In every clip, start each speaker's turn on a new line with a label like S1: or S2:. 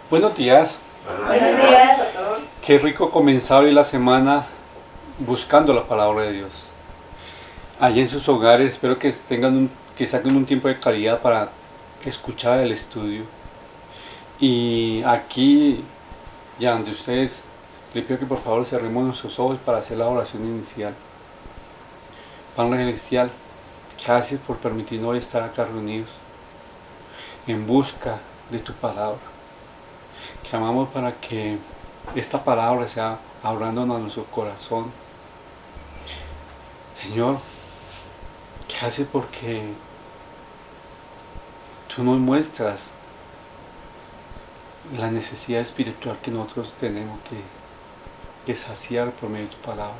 S1: Buenos días.
S2: Buenos días, pastor.
S1: Qué rico comenzar hoy la semana buscando la palabra de Dios. Allí en sus hogares espero que que saquen un tiempo de calidad para escuchar el estudio. Y aquí, ya donde ustedes, les pido que por favor cerremos nuestros ojos para hacer la oración inicial. Padre Celestial, gracias por permitirnos hoy estar acá reunidos en busca de tu palabra. Clamamos para que esta palabra sea hablándonos a nuestro corazón. Señor, gracias porque tú nos muestras la necesidad espiritual que nosotros tenemos que saciar por medio de tu palabra.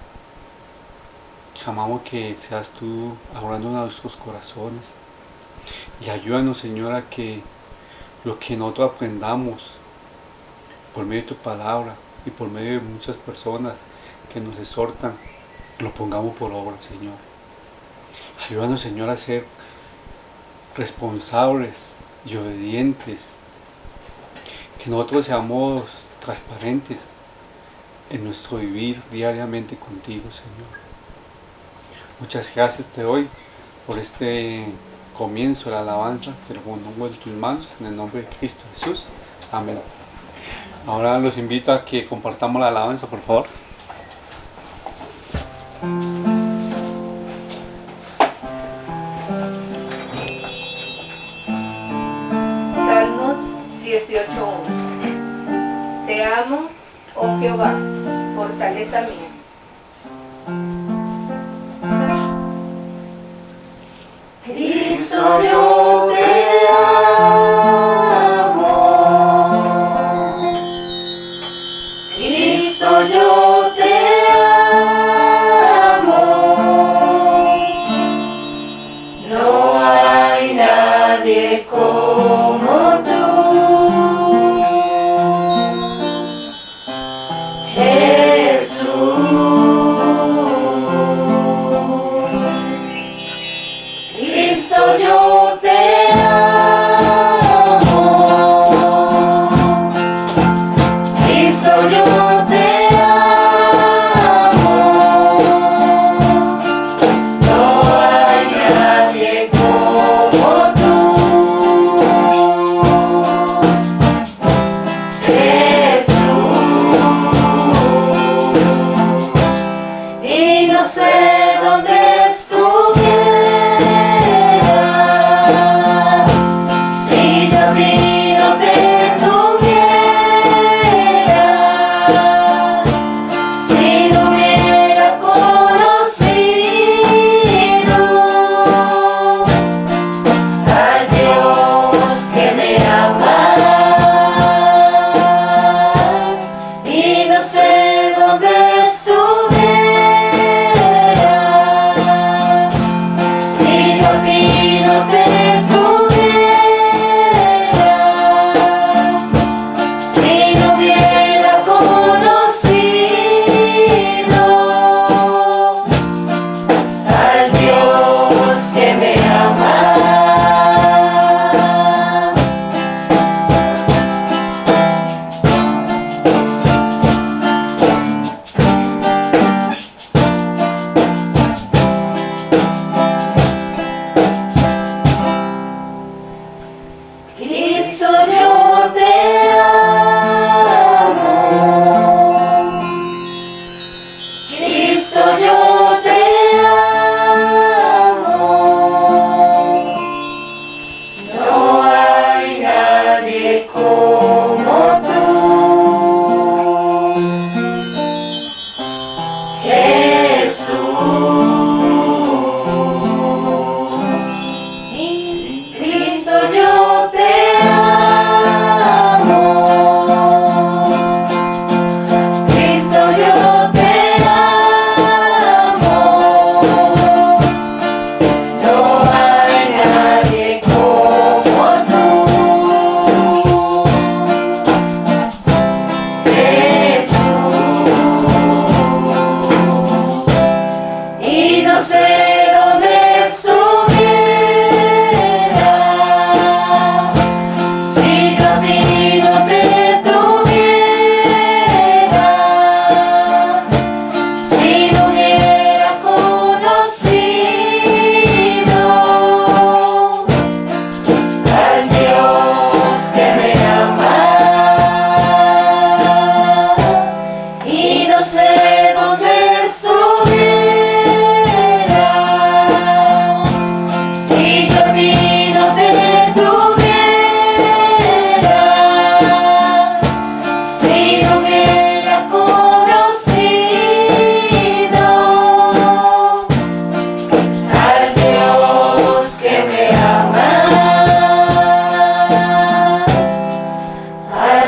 S1: Clamamos que seas tú hablándonos a nuestros corazones y ayúdanos, Señor, a que lo que nosotros aprendamos por medio de tu palabra y por medio de muchas personas que nos exhortan, lo pongamos por obra, Señor. Ayúdanos, Señor, a ser responsables y obedientes, que nosotros seamos transparentes en nuestro vivir diariamente contigo, Señor. Muchas gracias te doy por este comienzo de la alabanza, te lo pongo en tus manos, en el nombre de Cristo Jesús. Amén. Ahora los invito a que compartamos la alabanza, por favor.
S2: Salmos 18:1. Te amo, oh Jehová, fortaleza mía.
S3: Cristo, yo te amo. Cristo, yo te amo. No hay nadie como tú. Cristo, yo te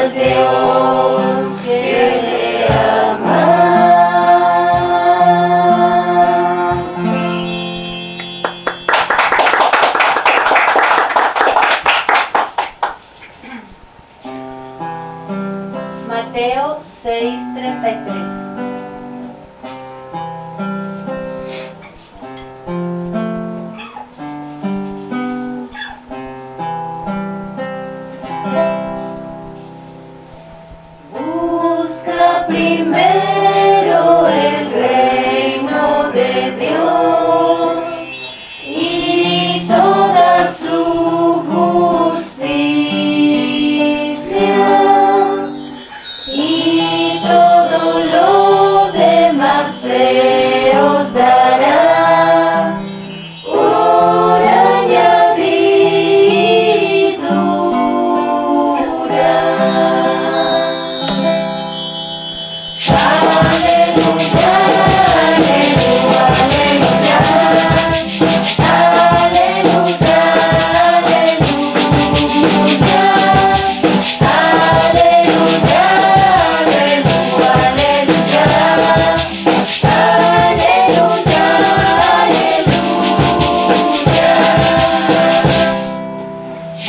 S3: al Dios que le ama.
S2: Mateo 6:33.
S3: Busca primero el reino de Dios y toda su justicia, y todo lo demás se os dará por añadidura. Aleluya, aleluya, aleluya, aleluya, aleluya, aleluya, aleluya,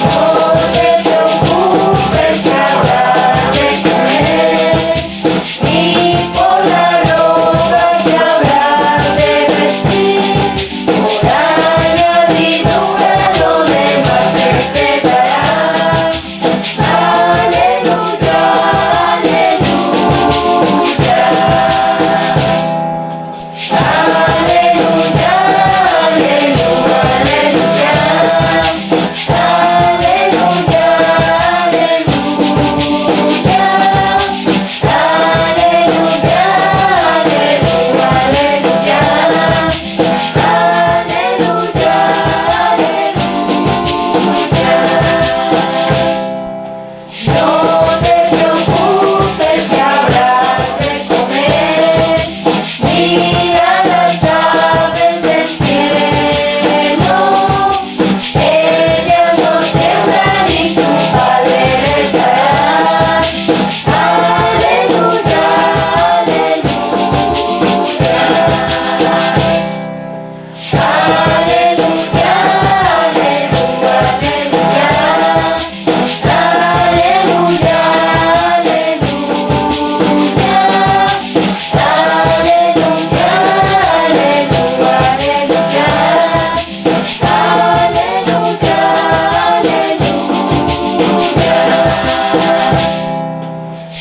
S3: no te preocupes que habrás de comer, ni por la ropa que habrás de vestir, por añadidura lo demás se te dará. Aleluya, aleluya, aleluya, aleluya, aleluya. Aleluya, aleluya, aleluya, aleluya, aleluya, no te preocupes que habrás de comer, mira las aves del cielo, ellas no siembran y su Padre les dará. Aleluya, aleluya, aleluya, aleluya, aleluya,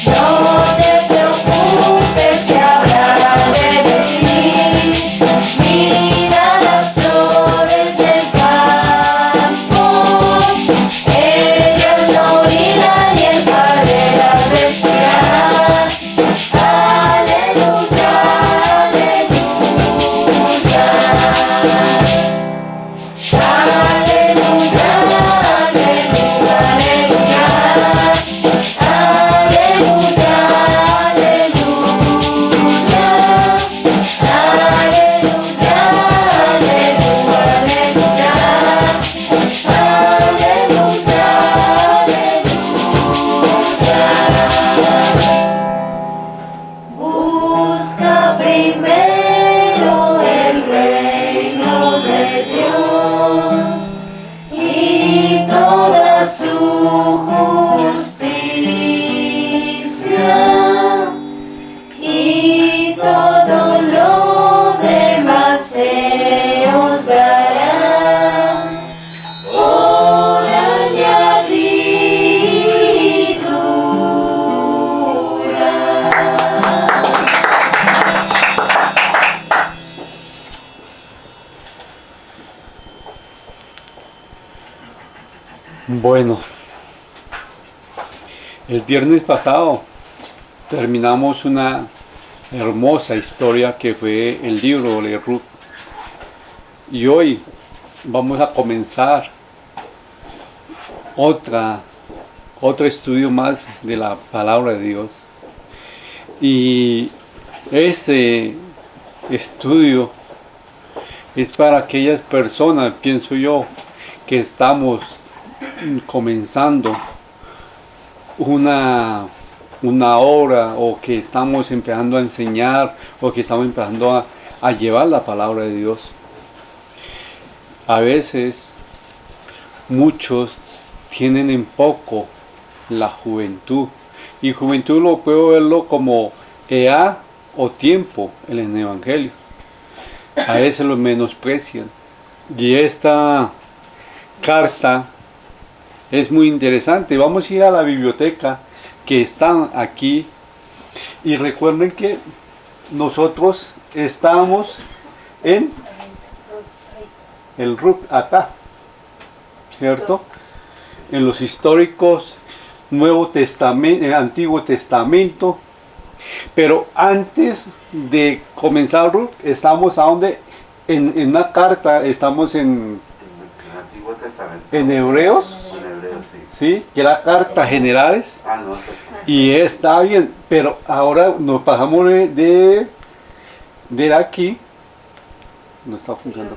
S3: no te preocupes que habrás de vestir, mira las flores del campo, ellas no hilan y el Padre las vestirá. Aleluya, aleluya, aleluya, aleluya, busca primero el reino de Dios y toda su justicia, y todo lo demás se os dará por añadidura.
S1: Bueno, el viernes pasado terminamos una hermosa historia que fue el libro de Ruth. Y hoy vamos a comenzar otro estudio más de la palabra de Dios. Y este estudio es para aquellas personas, pienso yo, que estamos comenzando una obra, o que estamos empezando a enseñar, o que estamos empezando a llevar la palabra de Dios. A veces muchos tienen en poco la juventud, y juventud lo puedo verlo como edad o tiempo en el Evangelio. A veces lo menosprecian, y esta carta es muy interesante. Vamos a ir a la biblioteca que está aquí, y recuerden que nosotros estamos en el RUC acá, ¿cierto? En los históricos Nuevo Testamento, Antiguo Testamento. Pero antes de comenzar el RUC, estamos a donde, en una carta, estamos en
S4: Antiguo Testamento.
S1: en Hebreos,
S4: En hebreo, sí.
S1: ¿sí? Que era carta generales,
S4: No,
S1: y está bien, pero ahora nos pasamos de aquí, no está funcionando,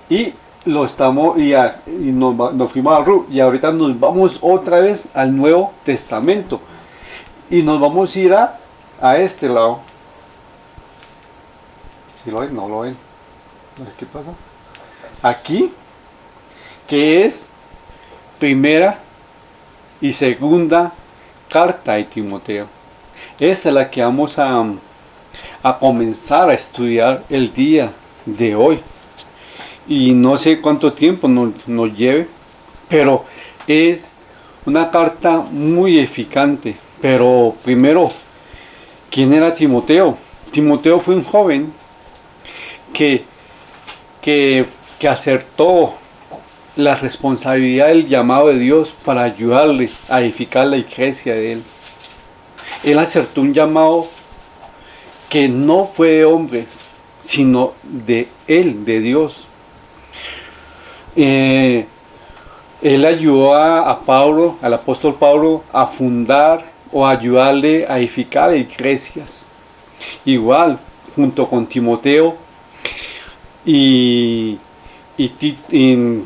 S1: y lo estamos, y nos fuimos al RUC, y ahorita nos vamos otra vez al Nuevo Testamento, y nos vamos a ir a este lado. ¿Sí lo ven? No lo ven. A ver qué pasa. Aquí, que es primera y segunda carta de Timoteo. Esa es la que vamos a comenzar a estudiar el día de hoy. Y no sé cuánto tiempo nos lleve, pero es una carta muy eficaz. Pero primero, ¿quién era Timoteo? Timoteo fue un joven que acertó la responsabilidad del llamado de Dios para ayudarle a edificar la iglesia de él. Él acertó un llamado que no fue de hombres, sino de él, de Dios. Él ayudó a Pablo, al apóstol Pablo, a fundar o ayudarle a edificar iglesias. Igual, junto con Timoteo y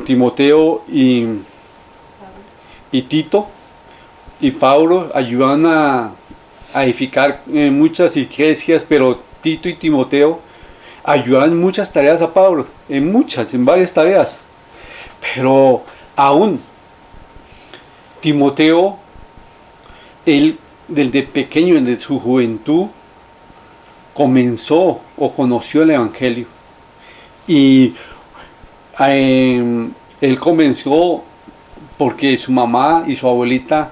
S1: Timoteo y Tito y Pablo ayudan a edificar muchas iglesias, pero Tito y Timoteo ayudan en muchas tareas a Pablo, en varias tareas. Pero aún Timoteo, él desde pequeño, desde su juventud, comenzó o conoció el Evangelio. Y él comenzó porque su mamá y su abuelita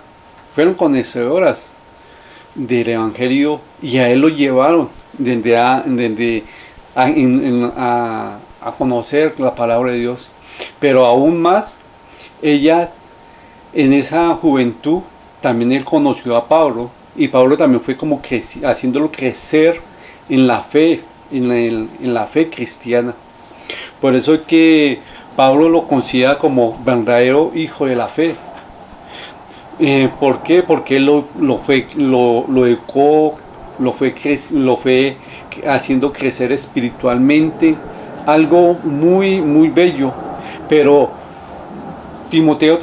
S1: fueron conocedoras del Evangelio, y a él lo llevaron a conocer la palabra de Dios. Pero aún más, ella, en esa juventud, también él conoció a Pablo, y Pablo también fue como que haciéndolo crecer en la fe, en la fe cristiana. Por eso es que Pablo lo considera como verdadero hijo de la fe. ¿Por qué? Porque él lo educó, lo fue haciendo crecer espiritualmente, algo muy, muy bello. Pero Timoteo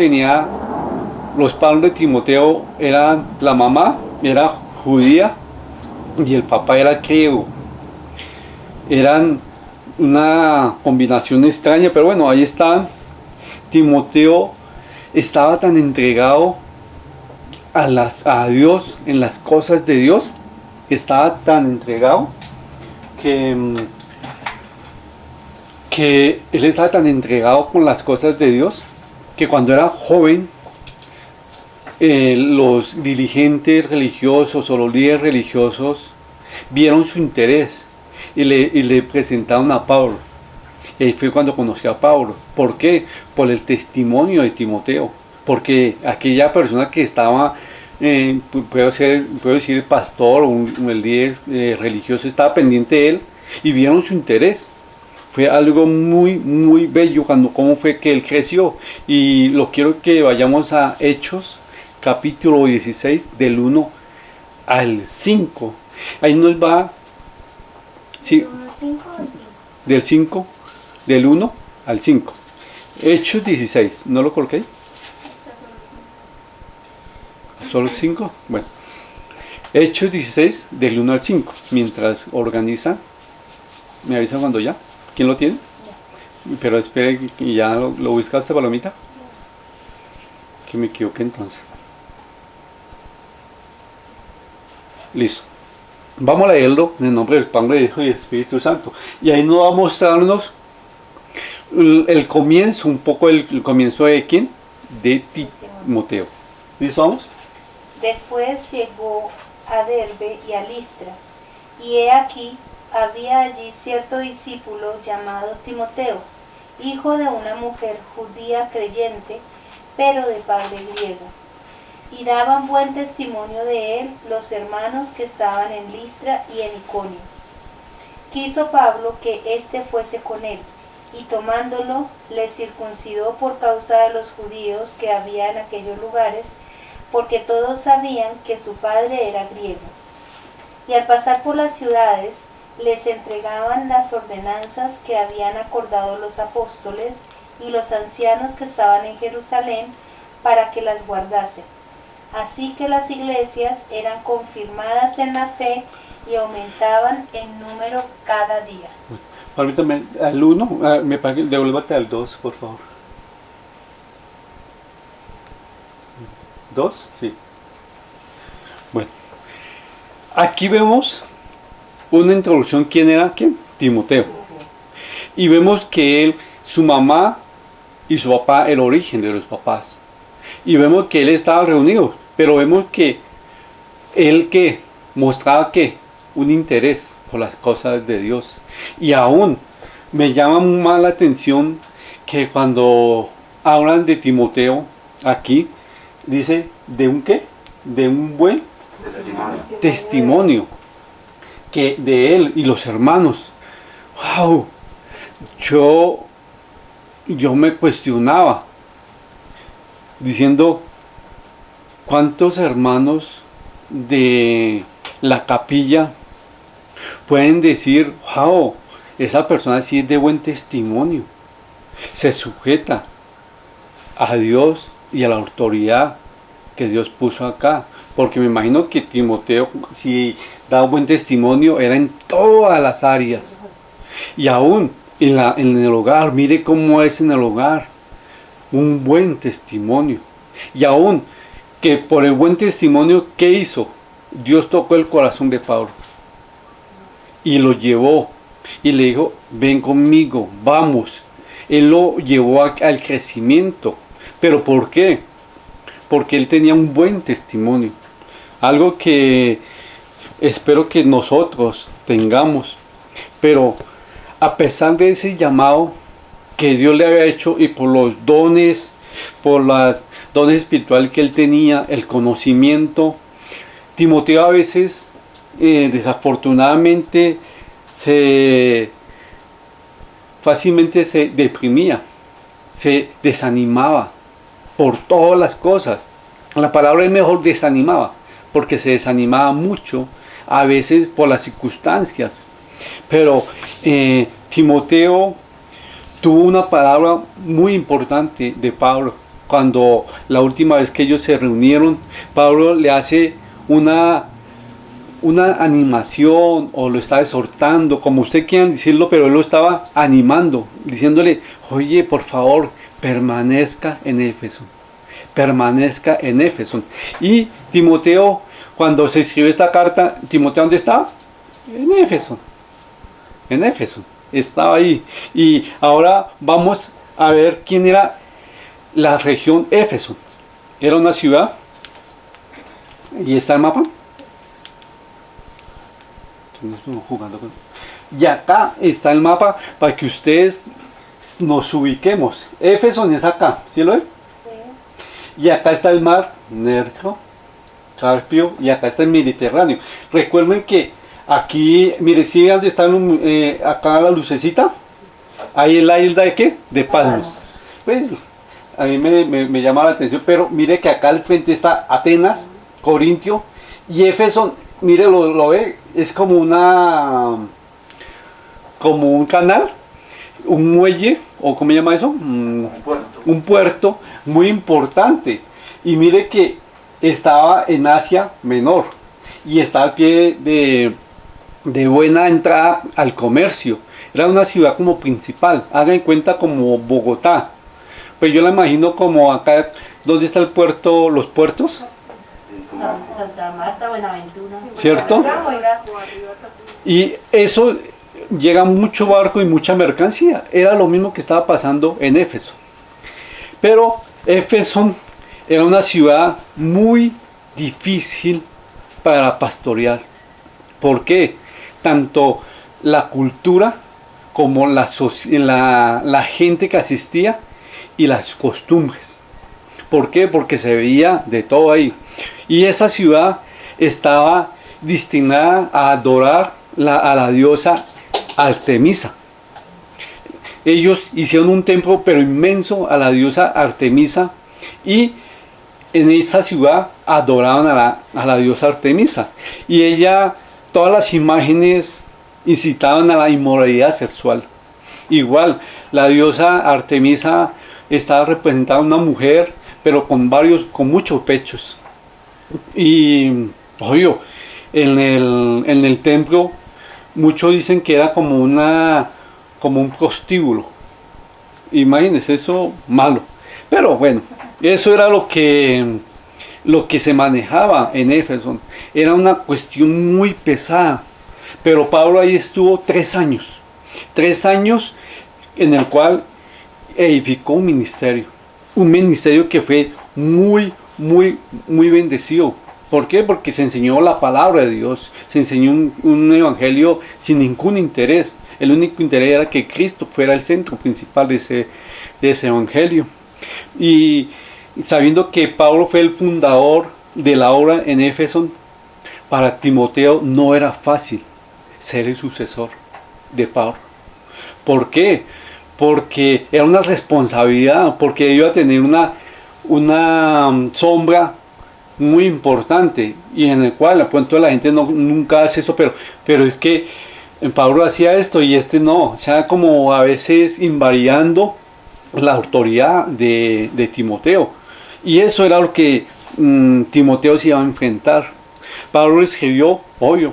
S1: los padres de Timoteo eran, la mamá era judía y el papá era griego. Eran una combinación extraña, pero bueno, ahí están. Timoteo estaba tan entregado a Dios, en las cosas de Dios, estaba tan entregado que él estaba tan entregado con las cosas de Dios, que cuando era joven, los dirigentes religiosos o los líderes religiosos vieron su interés y le presentaron a Pablo. Y ahí fue cuando conoció a Pablo. ¿Por qué? Por el testimonio de Timoteo. Porque aquella persona que estaba, puedo decir el pastor o el líder religioso, estaba pendiente de él y vieron su interés. Fue algo muy, muy bello cómo fue que él creció. Y lo quiero que vayamos a Hechos, capítulo 16, del 1 al 5. Ahí nos va, sí, del 1 al 5. Hechos 16, ¿no lo coloqué? ¿Solo 5? Bueno. Hechos 16, del 1 al 5. Mientras organiza, me avisa cuando ya. ¿Quién lo tiene? Pero espere, ¿y ya lo buscaste, Palomita? Que me equivoqué entonces. Listo. Vamos a leerlo en el nombre del Padre, del Hijo y del Espíritu Santo. Y ahí nos va a mostrarnos el comienzo, un poco el comienzo de ¿quién? De Timoteo. ¿Listo? Vamos.
S2: Después llegó a Derbe y a Listra, y he aquí, había allí cierto discípulo llamado Timoteo, hijo de una mujer judía creyente, pero de padre griego. Y daban buen testimonio de él los hermanos que estaban en Listra y en Iconio. Quiso Pablo que éste fuese con él, y tomándolo, le circuncidó por causa de los judíos que había en aquellos lugares, porque todos sabían que su padre era griego. Y al pasar por las ciudades, les entregaban las ordenanzas que habían acordado los apóstoles y los ancianos que estaban en Jerusalén, para que las guardasen. Así que las iglesias eran confirmadas en la fe y aumentaban en número cada día.
S1: Permítame, al 1, me parece, devuélvate al 2, por favor. 2, sí. Bueno, aquí vemos una introducción. ¿Quién era? ¿Quién? Timoteo. Y vemos que él, su mamá y su papá, el origen de los papás. Y vemos que él estaba reunido, pero vemos que él que mostraba que un interés por las cosas de Dios. Y aún me llama más la atención que cuando hablan de Timoteo aquí, dice, ¿de un qué? De un buen testimonio que de él y los hermanos. ¡Wow! Yo me cuestionaba diciendo, ¿cuántos hermanos de la capilla pueden decir, wow, esa persona sí es de buen testimonio, se sujeta a Dios y a la autoridad que Dios puso acá? Porque me imagino que Timoteo, si da buen testimonio, era en todas las áreas. Y aún en el hogar, mire cómo es en el hogar, un buen testimonio. Y aún que por el buen testimonio, ¿qué hizo? Dios tocó el corazón de Pablo y lo llevó y le dijo, ven conmigo, vamos. Él lo llevó al crecimiento. ¿Pero por qué? Porque él tenía un buen testimonio. Algo que espero que nosotros tengamos. Pero a pesar de ese llamado que Dios le había hecho y por los dones, por las dones espirituales que él tenía, el conocimiento, Timoteo a veces desafortunadamente fácilmente se deprimía, se desanimaba por todas las cosas. La palabra es mejor, desanimaba, porque se desanimaba mucho a veces por las circunstancias. Pero Timoteo tuvo una palabra muy importante de Pablo. Cuando la última vez que ellos se reunieron, Pablo le hace una animación, o lo está exhortando, como usted quiera decirlo, pero él lo estaba animando, diciéndole, oye, por favor, permanezca en Éfeso. Permanezca en Éfeso. Y Timoteo, cuando se escribió esta carta, ¿Timoteo dónde estaba? En Éfeso. En Éfeso. Estaba ahí. Y ahora vamos a ver quién era la región Éfeso. Era una ciudad. Y está el mapa. Y acá está el mapa para que ustedes nos ubiquemos. Éfeso es acá, ¿sí lo ven? Sí. Y acá está el mar Negro, Carpio, y acá está el Mediterráneo. Recuerden que aquí, mire, ¿sí dónde está acá la lucecita? Ahí es la isla de ¿qué? De Pasmos. Pues a mí me llama la atención, pero mire que acá al frente está Atenas, Corintio, y Éfeso, mire, lo ve, es como un canal, un muelle, o ¿cómo se llama eso? Un puerto muy importante. Y mire que estaba en Asia Menor y estaba al pie de buena entrada al comercio. Era una ciudad como principal, hagan en cuenta como Bogotá. Pues yo la imagino como acá, ¿dónde está el puerto, los puertos?
S3: Santa Marta, Buenaventura.
S1: ¿Cierto? Y eso llega mucho barco y mucha mercancía. Era lo mismo que estaba pasando en Éfeso. Pero Éfeso era una ciudad muy difícil para pastorear. ¿Por qué? Tanto la cultura como la gente que asistía y las costumbres. ¿Por qué? Porque se veía de todo ahí. Y esa ciudad estaba destinada a adorar a la diosa Artemisa. Ellos hicieron un templo pero inmenso a la diosa Artemisa y en esa ciudad adoraban a la diosa Artemisa. Y ella, todas las imágenes incitaban a la inmoralidad sexual. Igual, la diosa Artemisa estaba representada una mujer, pero con muchos pechos. Y, obvio, en el templo, muchos dicen que era como un prostíbulo. Imagínense eso malo. Pero bueno, eso era lo que se manejaba en Éfeso. Era una cuestión muy pesada. Pero Pablo ahí estuvo 3 años. 3 años en el cual edificó un ministerio. Un ministerio que fue muy, muy, muy bendecido. ¿Por qué? Porque se enseñó la palabra de Dios. Se enseñó un evangelio sin ningún interés. El único interés era que Cristo fuera el centro principal de ese evangelio. Y sabiendo que Pablo fue el fundador de la obra en Éfeso, para Timoteo no era fácil ser el sucesor de Pablo. ¿Por qué? Porque era una responsabilidad, porque iba a tener una sombra muy importante y en el cual a pronto la gente nunca hace eso, pero es que Pablo hacía esto y no, o sea, como a veces invariando la autoridad de Timoteo, y eso era lo que Timoteo se iba a enfrentar. Pablo escribió, obvio,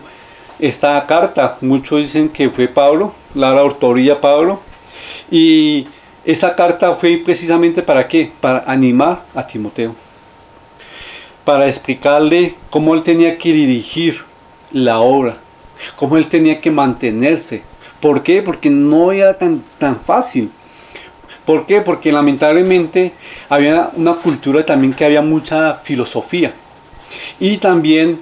S1: esta carta, muchos dicen que fue Pablo, la autoría Pablo, y esa carta fue precisamente ¿para qué? Para animar a Timoteo, para explicarle cómo él tenía que dirigir la obra, cómo él tenía que mantenerse. ¿Por qué? Porque no era tan fácil. ¿Por qué? Porque lamentablemente había una cultura también que había mucha filosofía. Y también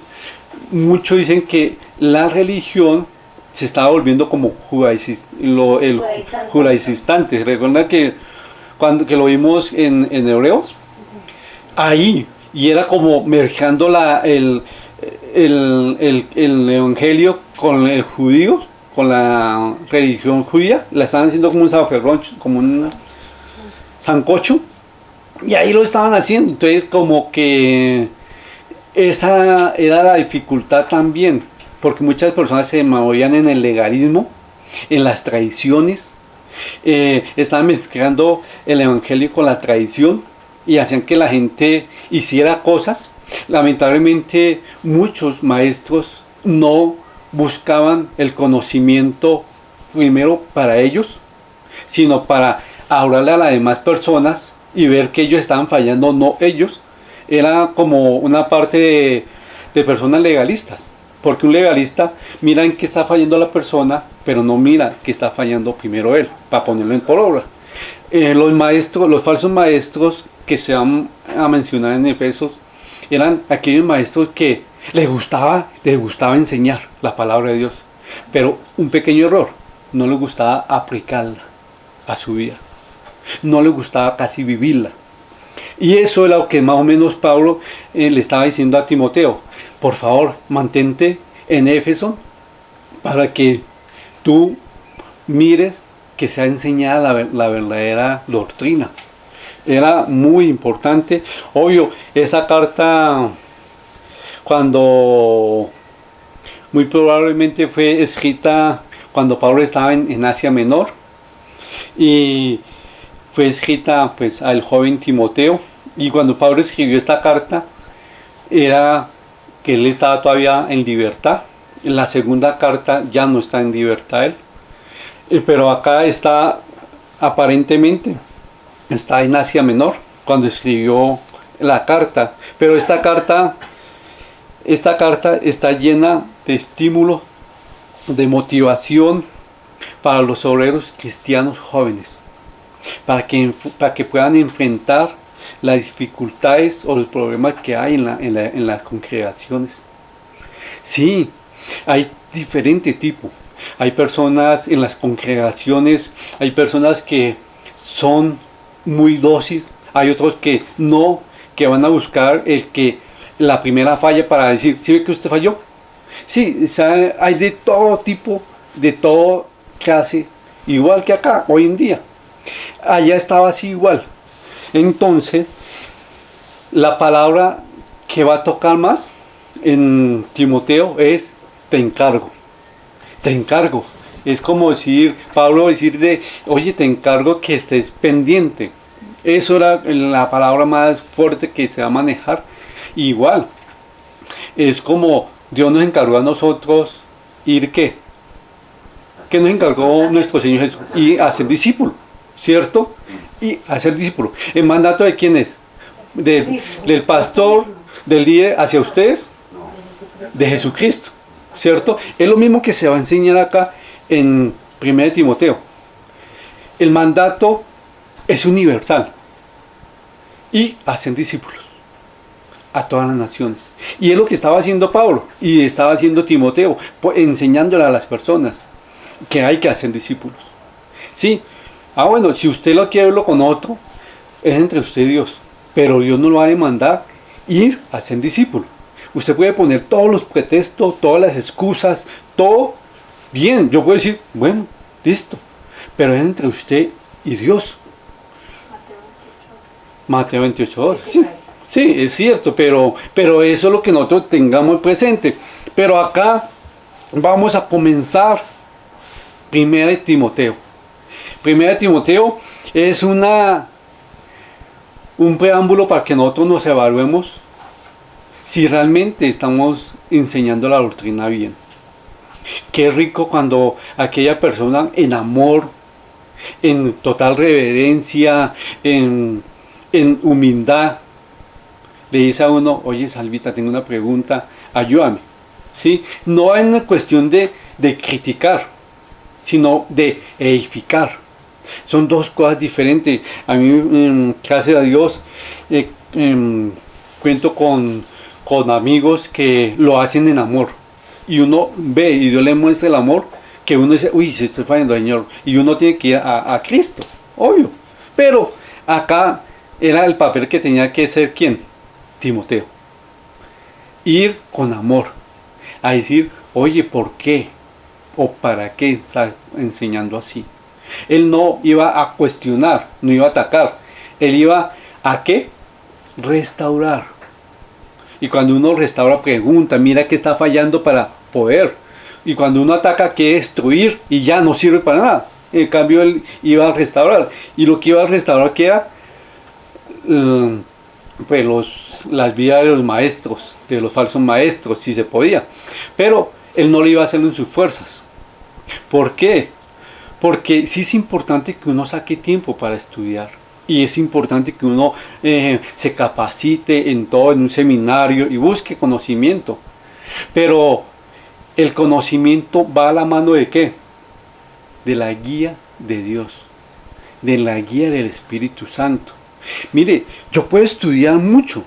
S1: muchos dicen que la religión se estaba volviendo como judaicistante. Recuerda que cuando lo vimos en Hebreos, ahí, y era como mergeando el evangelio con el judío, con la religión judía, la estaban haciendo como un zafarrón, como un sancocho, y ahí lo estaban haciendo. Entonces como que esa era la dificultad también, porque muchas personas se movían en el legalismo, en las tradiciones, estaban mezclando el evangelio con la tradición y hacían que la gente hiciera cosas. Lamentablemente muchos maestros no buscaban el conocimiento primero para ellos, sino para hablarle a las demás personas y ver que ellos estaban fallando, no ellos. Era como una parte de personas legalistas, porque un legalista mira en qué está fallando la persona, pero no mira que está fallando primero él, para ponerlo en por obra. Los falsos maestros que se van a mencionar en Efesios eran aquellos maestros que les gustaba enseñar la palabra de Dios, pero un pequeño error, no les gustaba aplicarla a su vida, no les gustaba casi vivirla. Y eso es lo que más o menos Pablo le estaba diciendo a Timoteo: por favor, mantente en Éfeso para que tú mires que sea enseñada la verdadera doctrina. Era muy importante. Obvio, esa carta, cuando muy probablemente fue escrita cuando Pablo estaba en Asia Menor, y fue escrita pues al joven Timoteo. Y cuando Pablo escribió esta carta, era que él estaba todavía en libertad. En la segunda carta ya no está en libertad él. Pero acá está, aparentemente, está en Asia Menor, cuando escribió la carta. Pero esta carta está llena de estímulo, de motivación para los obreros cristianos jóvenes, para que puedan enfrentar las dificultades o los problemas que hay en las congregaciones. Sí, hay diferente tipo. Hay personas en las congregaciones, hay personas que son muy dóciles, hay otros que no, que van a buscar la primera falla para decir, ¿sí ve que usted falló? Sí, o sea, hay de todo tipo, de todo clase, igual que acá, hoy en día. Allá estaba así igual. Entonces, la palabra que va a tocar más en Timoteo es te encargo. Te encargo. Es como decir, Pablo decir oye, te encargo que estés pendiente. Eso era la palabra más fuerte que se va a manejar. Igual, es como Dios nos encargó a nosotros ir ¿qué? Que nos encargó nuestro Señor Jesús y hacer discípulo, ¿cierto? Y hacer discípulo. ¿El mandato de quién es? Del pastor, del líder hacia ustedes, de Jesucristo, ¿cierto? Es lo mismo que se va a enseñar acá en 1 Timoteo. El mandato es universal y hacen discípulos a todas las naciones. Y es lo que estaba haciendo Pablo y estaba haciendo Timoteo, enseñándole a las personas que hay que hacer discípulos. Sí, bueno, si usted lo quiere verlo con otro, es entre usted y Dios, pero Dios no lo va a demandar ir a ser discípulo. Usted puede poner todos los pretextos, todas las excusas, todo bien. Yo puedo decir, bueno, listo, pero es entre usted y Dios. Mateo 28. Sí. Sí, es cierto, pero eso es lo que nosotros tengamos presente. Pero acá vamos a comenzar 1 Timoteo. 1 Timoteo es un preámbulo para que nosotros nos evaluemos si realmente estamos enseñando la doctrina bien. Qué rico cuando aquella persona en amor, en total reverencia, en humildad, le dice a uno, oye Salvita, tengo una pregunta, ayúdame. ¿Sí? No es una cuestión de criticar, sino de edificar. Son dos cosas diferentes. A mí, gracias a Dios, cuento con amigos que lo hacen en amor. Y uno ve y Dios le muestra el amor, que uno dice, uy, si estoy fallando, Señor. Y uno tiene que ir a Cristo, obvio. Pero acá era el papel que tenía que ser ¿quién? Timoteo. Ir con amor a decir, oye, ¿por qué? ¿O para qué está enseñando así? Él no iba a cuestionar, no iba a atacar. Él iba a ¿qué? Restaurar. Y cuando uno restaura, pregunta, mira qué está fallando para poder. Y cuando uno ataca, ¿qué? Destruir y ya no sirve para nada. En cambio, él iba a restaurar. Y lo que iba a restaurar, ¿qué era? Pues las vidas de los maestros, de los falsos maestros, si se podía. Pero él no lo iba a hacer en sus fuerzas. ¿Por qué? Porque sí es importante que uno saque tiempo para estudiar. Y es importante que uno se capacite en todo, en un seminario y busque conocimiento. Pero el conocimiento va a la mano de ¿qué? De la guía de Dios, de la guía del Espíritu Santo. Mire, yo puedo estudiar mucho,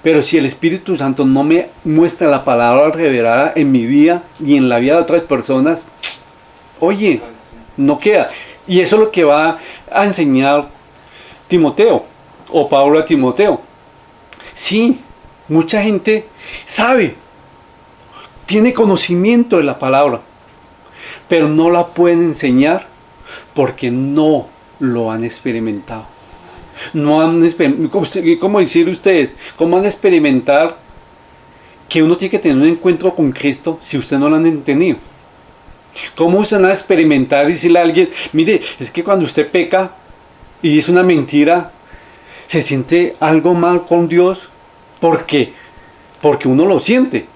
S1: pero si el Espíritu Santo no me muestra la palabra revelada en mi vida y en la vida de otras personas, oye, no queda. Y eso es lo que va a enseñar Timoteo, o Pablo a Timoteo. Sí, mucha gente sabe, tiene conocimiento de la palabra, pero no la pueden enseñar porque no lo han experimentado. No han ¿cómo decir ustedes? ¿Cómo van a experimentar que uno tiene que tener un encuentro con Cristo si usted no lo han entendido? ¿Cómo usted va a experimentar y decirle a alguien, mire, es que cuando usted peca y dice una mentira, se siente algo mal con Dios? Porque porque uno lo siente.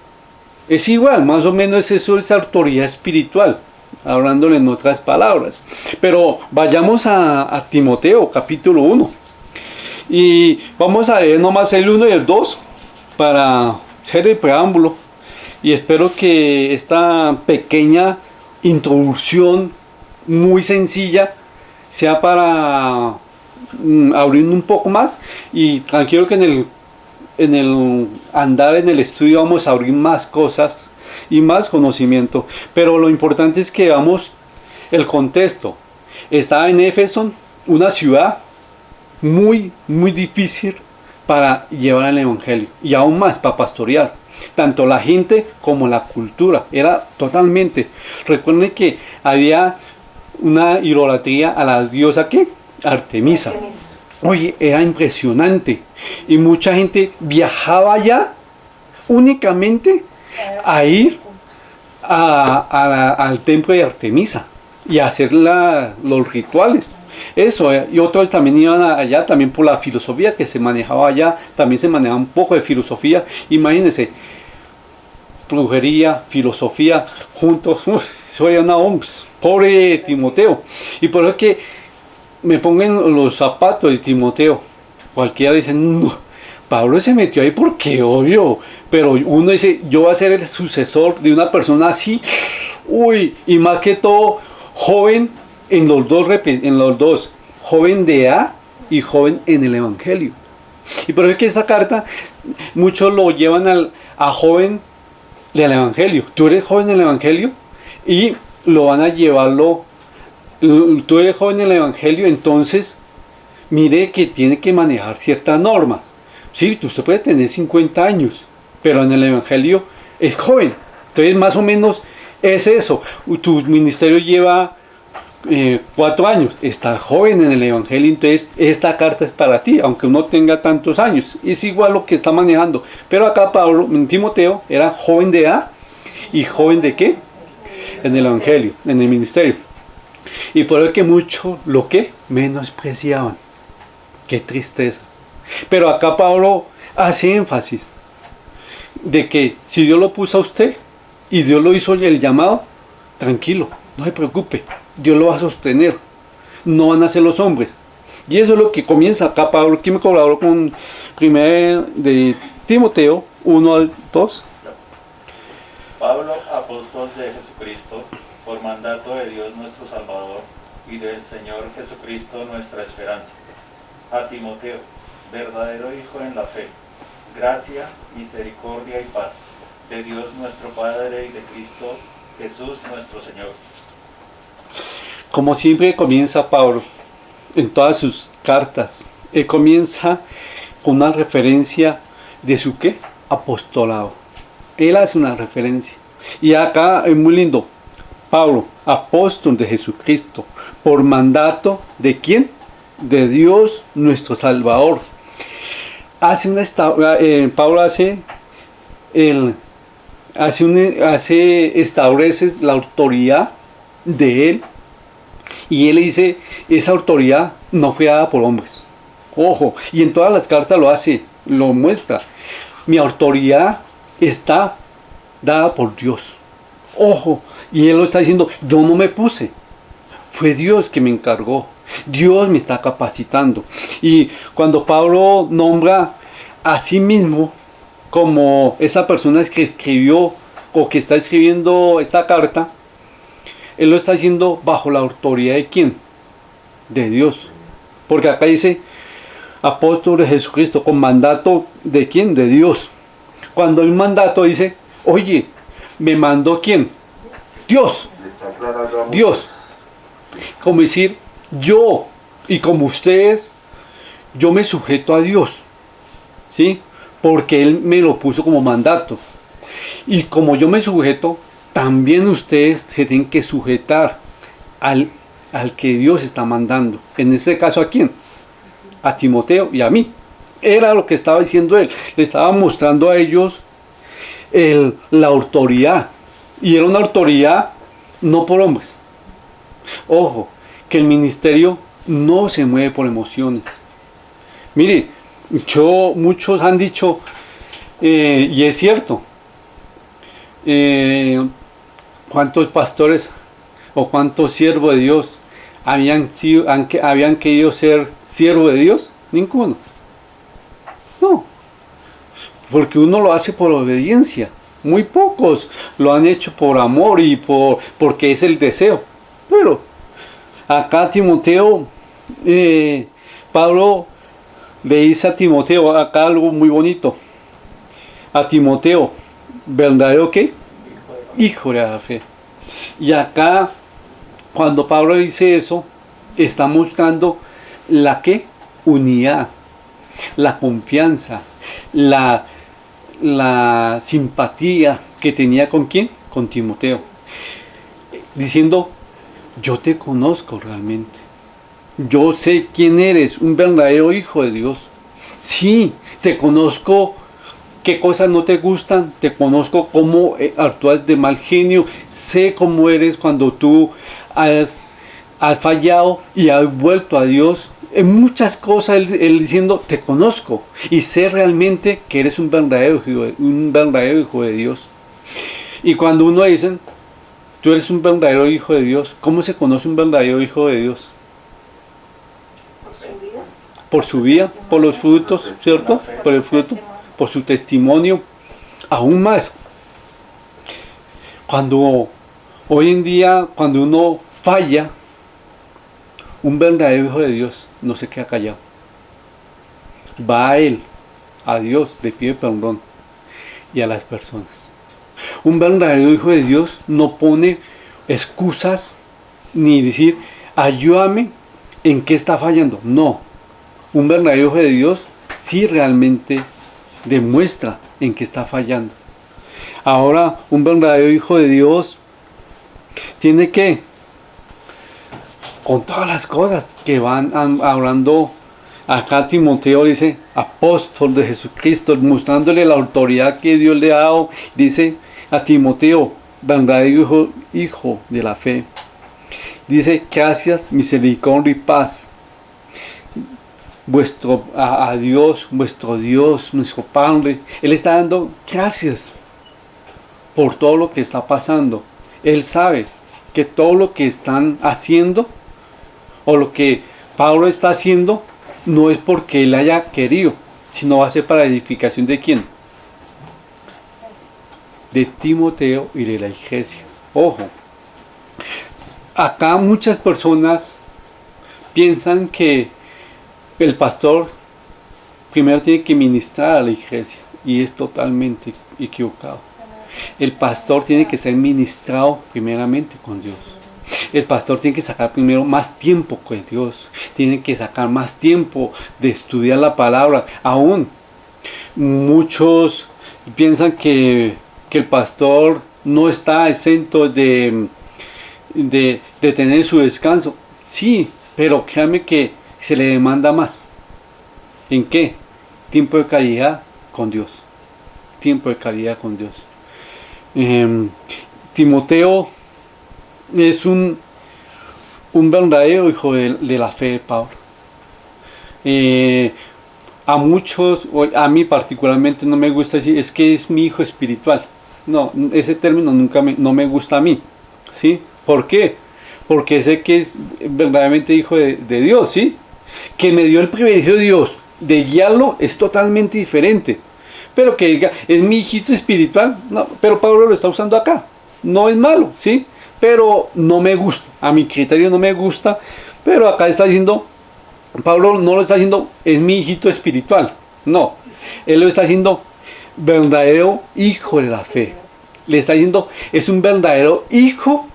S1: Es igual, más o menos eso es autoridad espiritual, hablándole en otras palabras. Pero vayamos a Timoteo, capítulo 1. Y vamos a leer nomás el 1 y el 2 para hacer el preámbulo. Y espero que esta pequeña introducción muy sencilla sea para abrir un poco más. Y tranquilo que en el andar en el estudio vamos a abrir más cosas y más conocimiento. Pero lo importante es que veamos el contexto. Está en Éfeso, una ciudad muy difícil para llevar el evangelio y aún más para pastorear. Tanto la gente como la cultura era totalmente. Recuerden que había una idolatría a la diosa ¿qué? Artemisa. Oye, era impresionante. Y mucha gente viajaba allá únicamente a ir al templo de Artemisa y a hacer los rituales. Eso, y otros también iban allá también por la filosofía que se manejaba allá, también se manejaba un poco de filosofía. Imagínense, brujería, filosofía, juntos, eso era una pobre Timoteo. Y por eso que me pongan los zapatos de Timoteo. Cualquiera dice, no, Pablo se metió ahí porque obvio, pero uno dice, yo voy a ser el sucesor de una persona así, uy, y más que todo, joven en los dos, joven de edad y joven en el evangelio. Y por eso que esta carta, muchos lo llevan a joven del evangelio. Tú eres joven del evangelio y lo van a llevarlo, tú eres joven del evangelio, entonces mire que tiene que manejar ciertas normas. Sí, usted puede tener 50 años, pero en el evangelio es joven. Entonces más o menos es eso. Tu ministerio lleva 4 años, estás joven en el evangelio, entonces esta carta es para ti, aunque uno tenga tantos años, es igual lo que está manejando. Pero acá Pablo, en Timoteo, era joven de edad y joven de qué? En el evangelio, en el ministerio. Y por eso que muchos lo que menospreciaban. Qué tristeza. Pero acá Pablo hace énfasis de que si Dios lo puso a usted y Dios lo hizo el llamado, tranquilo, no se preocupe, Dios lo va a sostener, no van a ser los hombres. Y eso es lo que comienza acá Pablo, que me colaboró con 1 de Timoteo 1 al 2.
S5: Pablo, apóstol de Jesucristo, por mandato de Dios nuestro Salvador y del Señor Jesucristo nuestra esperanza. A Timoteo, verdadero hijo en la fe, gracia, misericordia y paz, de Dios nuestro Padre y de Cristo Jesús nuestro Señor.
S1: Como siempre comienza Pablo en todas sus cartas, él comienza con una referencia de su ¿qué? Apostolado. Él hace una referencia. Y acá es muy lindo. Pablo, apóstol de Jesucristo, por mandato ¿de quién? De Dios nuestro Salvador. Pablo establece la autoridad de él, y él dice, esa autoridad no fue dada por hombres. Ojo, y en todas las cartas lo muestra. Mi autoridad está dada por Dios. Ojo, y él lo está diciendo, yo no me puse, fue Dios que me encargó. Dios me está capacitando. Y cuando Pablo nombra a sí mismo como esa persona que escribió o que está escribiendo esta carta, él lo está haciendo bajo la autoridad de ¿quién? De Dios. Porque acá dice apóstol de Jesucristo, con mandato ¿de quién? De Dios. Cuando hay un mandato dice, oye, ¿me mandó quién? Dios. Dios. Como decir, yo y como ustedes, yo me sujeto a Dios, ¿sí? Porque Él me lo puso como mandato. Y como yo me sujeto, también ustedes se tienen que sujetar al que Dios está mandando. En este caso, ¿a quién? A Timoteo y a mí. Era lo que estaba diciendo él. Le estaba mostrando a ellos la autoridad. Y era una autoridad no por hombres. Ojo, que el ministerio no se mueve por emociones. Mire, muchos han dicho, Y es cierto. ¿Cuántos pastores o cuántos siervos de Dios habían querido ser siervos de Dios? Ninguno. No. Porque uno lo hace por obediencia. Muy pocos lo han hecho por amor y porque es el deseo. Pero acá Timoteo, Pablo le dice a Timoteo, acá algo muy bonito. A Timoteo, ¿verdadero qué? Hijo de la fe. Y acá, cuando Pablo dice eso, está mostrando la ¿qué? Unidad, la confianza, la simpatía que tenía ¿con quién? Con Timoteo. Diciendo, yo te conozco realmente. Yo sé quién eres, un verdadero hijo de Dios. Sí, te conozco qué cosas no te gustan, te conozco cómo actúas de mal genio, sé cómo eres cuando tú has fallado y has vuelto a Dios. En muchas cosas él diciendo, te conozco y sé realmente que eres un verdadero hijo de Dios. Y cuando uno dice, tú eres un verdadero hijo de Dios, ¿cómo se conoce un verdadero hijo de Dios? Por su vida, por los frutos, ¿cierto? Por el fruto, por su testimonio. Aún más, cuando hoy en día, cuando uno falla, un verdadero hijo de Dios no se queda callado. Va a Él, a Dios, le pide perdón y a las personas. Un verdadero hijo de Dios no pone excusas ni decir, ayúdame en qué está fallando. No, un verdadero hijo de Dios sí realmente demuestra en qué está fallando. Ahora, un verdadero hijo de Dios tiene que, con todas las cosas que van hablando, acá Timoteo dice, apóstol de Jesucristo, mostrándole la autoridad que Dios le ha dado, dice a Timoteo, verdadero hijo de la fe. Dice, gracias, misericordia y paz. A Dios, vuestro Dios, nuestro Padre, Él está dando gracias por todo lo que está pasando. Él sabe que todo lo que están haciendo o lo que Pablo está haciendo no es porque él haya querido, sino va a ser para edificación de quién? De Timoteo y de la iglesia. Ojo, acá muchas personas piensan que el pastor primero tiene que ministrar a la iglesia y es totalmente equivocado. El pastor tiene que ser ministrado primeramente con Dios. El pastor tiene que sacar primero más tiempo con Dios. Tiene que sacar más tiempo de estudiar la palabra. Aún muchos piensan que el pastor no está exento de tener su descanso. Sí, pero créanme que se le demanda más. ¿En qué? Tiempo de calidad con Dios. Tiempo de calidad con Dios. Timoteo es un verdadero hijo de la fe de Pablo. A muchos, a mí particularmente no me gusta decir, es que es mi hijo espiritual. No, ese término no me gusta a mí. ¿Sí? ¿Por qué? Porque sé que es verdaderamente hijo de Dios, ¿sí? Que me dio el privilegio de Dios de guiarlo es totalmente diferente. Pero que diga, es mi hijito espiritual, no, pero Pablo lo está usando acá. No es malo, ¿sí? Pero no me gusta, a mi criterio no me gusta, pero acá está diciendo, Pablo no lo está diciendo, es mi hijito espiritual, no, él lo está diciendo, verdadero hijo de la fe, le está diciendo, es un verdadero hijo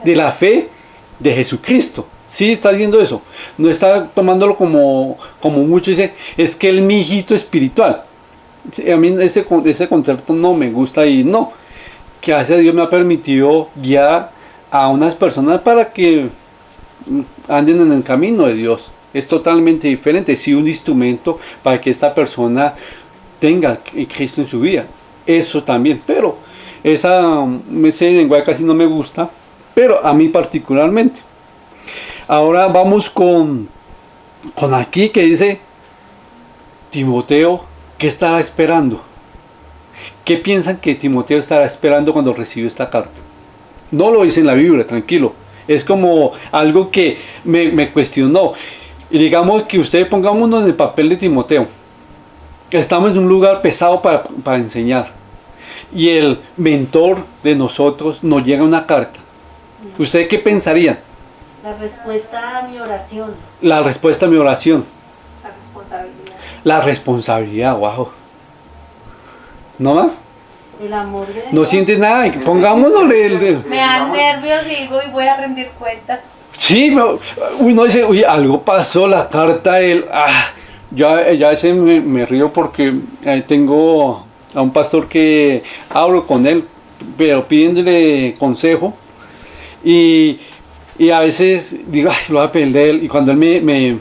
S1: de la fe de Jesucristo, sí está diciendo eso, no está tomándolo como muchos dicen, es que él es mi hijito espiritual, sí, a mí ese concepto no me gusta y no, que gracias a Dios me ha permitido guiar a unas personas para que anden en el camino de Dios. Es totalmente diferente. Sí, un instrumento para que esta persona tenga Cristo en su vida. Eso también. Pero ese lenguaje casi no me gusta. Pero a mí particularmente. Ahora vamos con aquí que dice Timoteo, ¿qué estaba esperando? ¿Qué piensan que Timoteo estará esperando cuando recibió esta carta? No lo dice en la Biblia, tranquilo. Es como algo que me cuestionó. Y digamos que ustedes pongámonos en el papel de Timoteo. Estamos en un lugar pesado para enseñar. Y el mentor de nosotros nos llega una carta. ¿Ustedes qué pensarían?
S6: La respuesta a mi oración.
S1: La respuesta a mi oración.
S2: La responsabilidad.
S1: La responsabilidad, wow. ¿No más?
S6: El amor de Dios.
S1: No sientes nada, pongámonosle
S2: Me dan nervios y digo, y voy a rendir cuentas.
S1: Sí, pero uno dice, uy, algo pasó, la carta, ya ese me río porque tengo a un pastor que hablo con él, pero pidiéndole consejo, y a veces digo, ay, lo voy a perder, y cuando él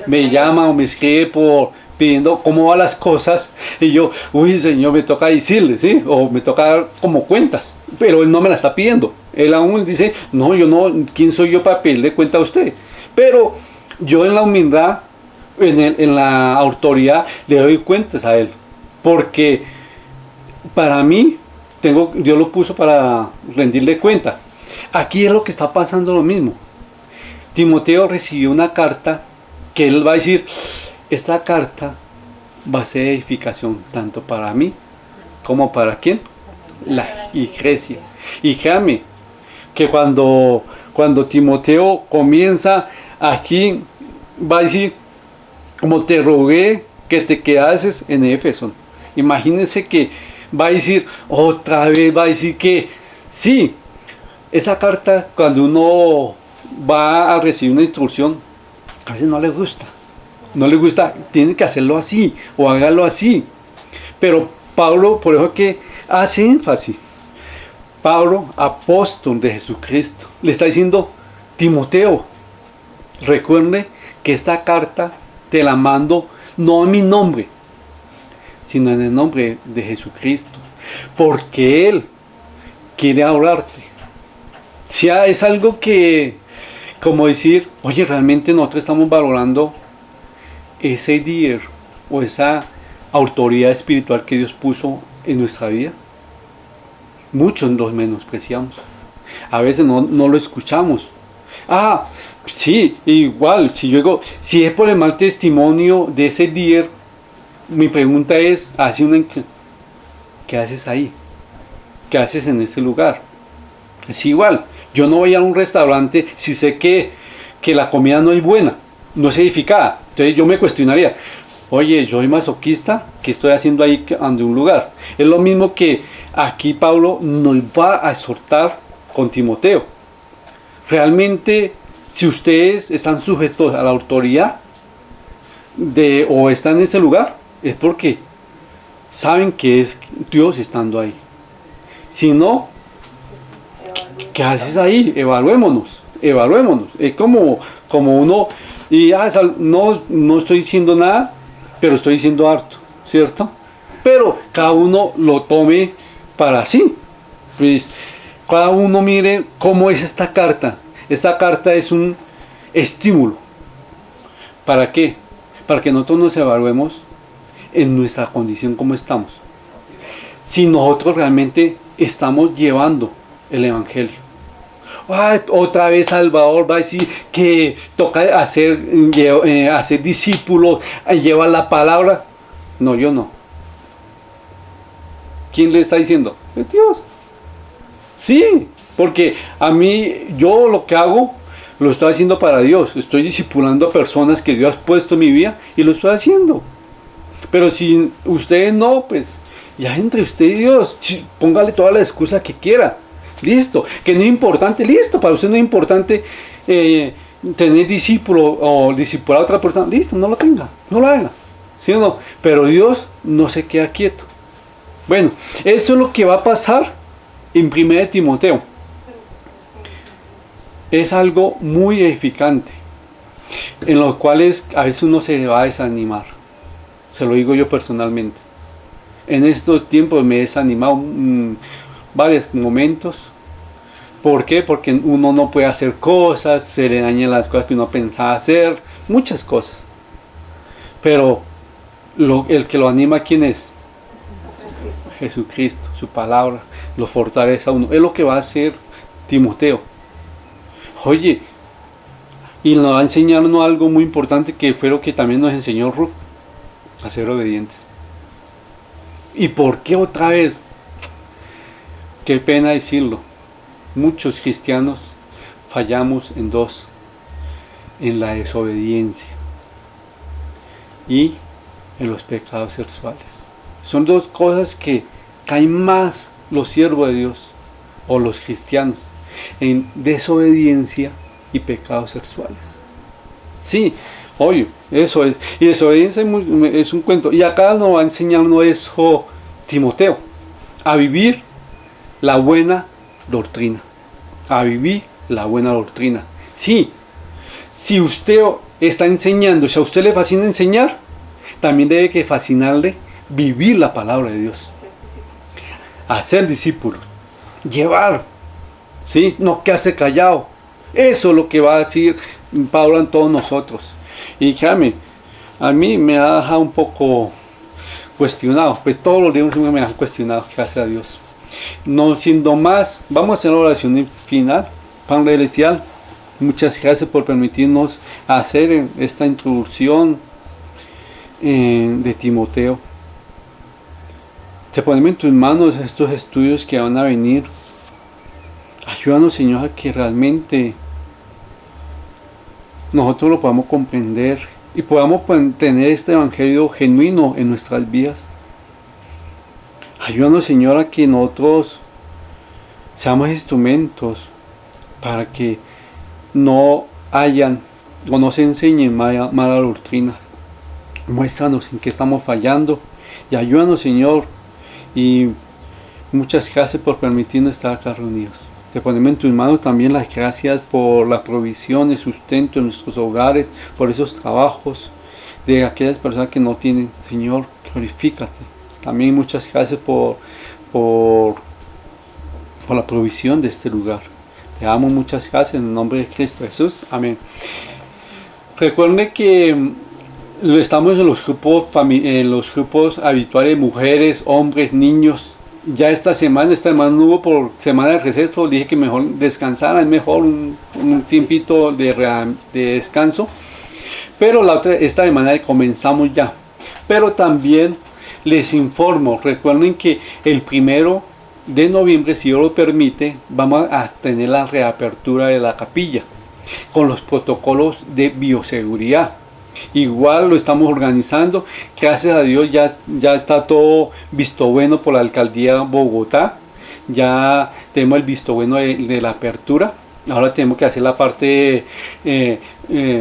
S1: me llama o me escribe pidiendo cómo van las cosas, y yo, uy, Señor, me toca decirle, ¿sí? O me toca dar como cuentas, pero él no me la está pidiendo. Él aún dice, no, yo no, ¿quién soy yo para pedirle cuenta a usted? Pero yo en la humildad, en la autoridad, le doy cuentas a él, porque para mí, Dios lo puso para rendirle cuenta. Aquí es lo que está pasando lo mismo. Timoteo recibió una carta que él va a decir, esta carta va a ser edificación tanto para mí como para ¿quién? La iglesia. Y créame que cuando Timoteo comienza aquí, va a decir, como te rogué que te quedases en Éfeso. Imagínense que va a decir, otra vez va a decir que sí, esa carta cuando uno va a recibir una instrucción, a veces no le gusta. No le gusta, tiene que hacerlo así o hágalo así. Pero Pablo, por eso que hace énfasis. Pablo, apóstol de Jesucristo, le está diciendo, Timoteo, recuerde que esta carta te la mando no en mi nombre, sino en el nombre de Jesucristo, porque Él quiere hablarte. Si es algo que, como decir, oye, realmente nosotros estamos valorando ese líder o esa autoridad espiritual que Dios puso en nuestra vida. Muchos los menospreciamos. A veces no lo escuchamos. Ah, sí, igual, si es por el mal testimonio de ese líder, mi pregunta es, ¿qué haces ahí? ¿Qué haces en ese lugar? Es igual, yo no voy a un restaurante si sé que la comida no es buena, no es edificada. Entonces yo me cuestionaría, oye, yo soy masoquista, ¿qué estoy haciendo ahí ante un lugar? Es lo mismo que aquí Pablo nos va a exhortar con Timoteo. Realmente, si ustedes están sujetos a la autoridad o están en ese lugar, es porque saben que es Dios estando ahí. Si no, ¿qué haces ahí? Evaluémonos. Es como uno, y no estoy diciendo nada, pero estoy diciendo harto, ¿cierto? Pero cada uno lo tome para sí. Pues, cada uno mire cómo es esta carta. Esta carta es un estímulo. ¿Para qué? Para que nosotros nos evaluemos en nuestra condición como estamos. Si nosotros realmente estamos llevando el Evangelio. Ay, otra vez Salvador va a decir que toca hacer discípulos, llevar la palabra. No, yo no. ¿Quién le está diciendo? Es Dios. Sí, porque a mí, yo lo que hago, lo estoy haciendo para Dios. Estoy discipulando a personas que Dios ha puesto en mi vida y lo estoy haciendo. Pero si ustedes no, pues ya entre usted y Dios, póngale toda la excusa que quiera. Listo, que no es importante, listo, para usted no es importante tener discípulo o discipular a otra persona, listo, no lo tenga, no lo haga, ¿sí o no? Pero Dios no se queda quieto. Bueno, eso es lo que va a pasar en 1 Timoteo. Es algo muy edificante, en los cuales a veces uno se va a desanimar. Se lo digo yo personalmente. En estos tiempos me he desanimado varios momentos. ¿Por qué? Porque uno no puede hacer cosas, se le dañan las cosas que uno pensaba hacer, muchas cosas. Pero el que lo anima, ¿quién es? Jesucristo, su palabra, lo fortalece a uno. Es lo que va a hacer Timoteo. Oye, y nos va a enseñarnos algo muy importante que fue lo que también nos enseñó Ruth, a ser obedientes. ¿Y por qué otra vez? Qué pena decirlo. Muchos cristianos fallamos en dos: en la desobediencia y en los pecados sexuales. Son dos cosas que caen más los siervos de Dios o los cristianos, en desobediencia y pecados sexuales. Sí, oye, eso es. Y desobediencia es un cuento. Y acá nos va enseñando eso Timoteo, a vivir la buena doctrina. A vivir la buena doctrina. Sí, si usted está enseñando, si a usted le fascina enseñar, también debe que fascinarle vivir la palabra de Dios. Hacer discípulos. Llevar. ¿Sí? No quedarse callado. Eso es lo que va a decir Pablo a todos nosotros. Y créame, a mí me ha dejado un poco cuestionado. Pues todos los días me han cuestionado, gracias a Dios. No siendo más, vamos a hacer la oración final. Padre Celestial, muchas gracias por permitirnos hacer esta introducción de Timoteo. Te ponemos en tus manos estos estudios que van a venir. Ayúdanos, Señor, a que realmente nosotros lo podamos comprender y podamos tener este evangelio genuino en nuestras vidas. Ayúdanos, Señor, a que nosotros seamos instrumentos para que no hayan o no se enseñen mala doctrina. Muéstranos en qué estamos fallando y ayúdanos, Señor, y muchas gracias por permitirnos estar acá reunidos. Te ponemos en tus manos también las gracias por la provisión y sustento en nuestros hogares, por esos trabajos de aquellas personas que no tienen. Señor, glorifícate. También muchas gracias por la provisión de este lugar. Te amo, muchas gracias en el nombre de Cristo Jesús. Amén. Recuerden que estamos en los grupos habituales de mujeres, hombres, niños. Ya esta semana no hubo por semana de receso, dije que mejor descansara, es mejor un tiempito de descanso. Pero esta semana comenzamos ya. Pero también les informo, recuerden que el 1 de noviembre, si Dios lo permite, vamos a tener la reapertura de la capilla con los protocolos de bioseguridad. Igual lo estamos organizando, gracias a Dios ya está todo visto bueno por la alcaldía de Bogotá, ya tenemos el visto bueno de la apertura. Ahora tenemos que hacer la parte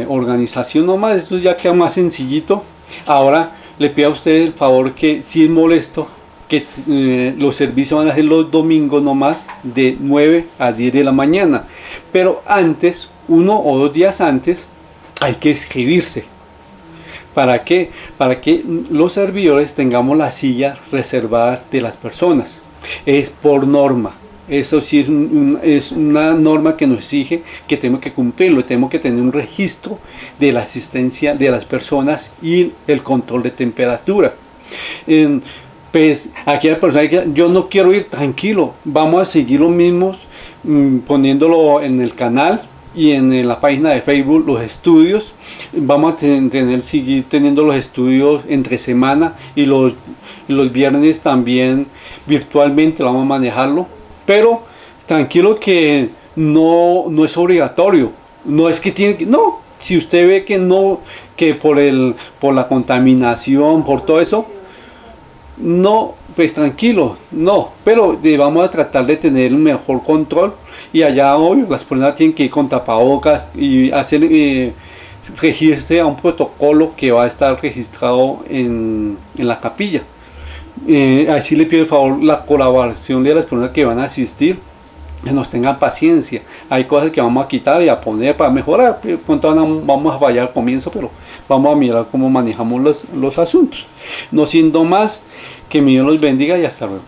S1: organización nomás, esto ya queda más sencillito. Ahora le pido a ustedes el favor que si es molesto, que los servicios van a ser los domingos nomás de 9 a 10 de la mañana, pero antes, 1 o 2 días antes, hay que inscribirse. ¿Para qué? Para que los servidores tengamos la silla reservada de las personas. Es por norma. Eso sí es una norma que nos exige que tenemos que cumplirlo. Tenemos que tener un registro de la asistencia de las personas y el control de temperatura. Pues aquí hay personas que yo no quiero ir, tranquilo. Vamos a seguir lo mismo poniéndolo en el canal y en la página de Facebook, los estudios. Vamos a seguir teniendo los estudios entre semana y los viernes también virtualmente vamos a manejarlo. Pero tranquilo que no es obligatorio. No es que tiene que, no, si usted ve que no, que por la contaminación, por todo eso, no, pues tranquilo, no, pero vamos a tratar de tener un mejor control. Y allá, obvio, las personas tienen que ir con tapabocas y hacer registre a un protocolo que va a estar registrado en la capilla. Así le pido el favor la colaboración de las personas que van a asistir, que nos tengan paciencia. Hay cosas que vamos a quitar y a poner para mejorar. Vamos a fallar al comienzo, pero vamos a mirar cómo manejamos los asuntos. No siendo más, que mi Dios los bendiga y hasta luego.